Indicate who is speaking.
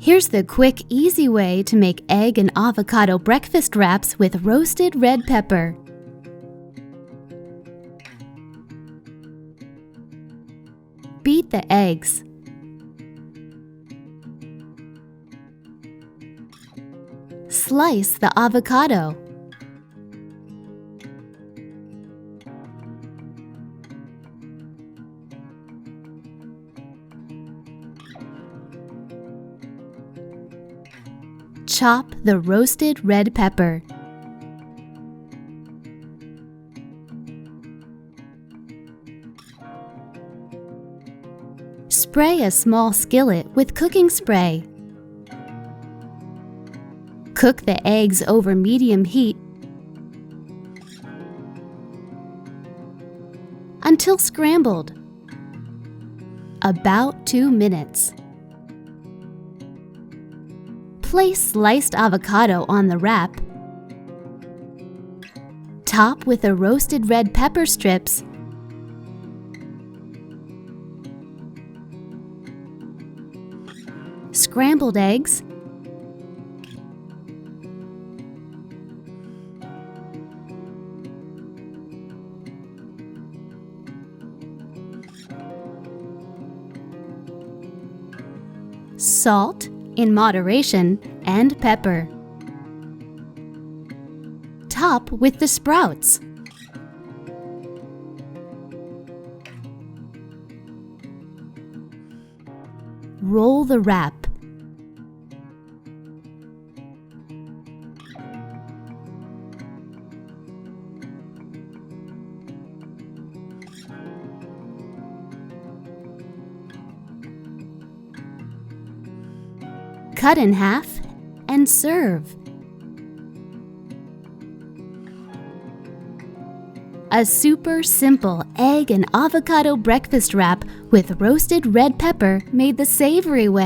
Speaker 1: Here's the quick, easy way to make egg and avocado breakfast wraps with roasted red pepper. Beat the eggs. Slice the avocado. Chop the roasted red pepper. Spray a small skillet with cooking spray. Cook the eggs over medium heat until scrambled, about 2 minutes. Place sliced avocado on the wrap. Top with the roasted red pepper strips. Scrambled eggs. Salt in moderation, and pepper. Top with the sprouts. Roll the wrap. Cut in half and serve. A super simple egg and avocado breakfast wrap with roasted red pepper made the savory way.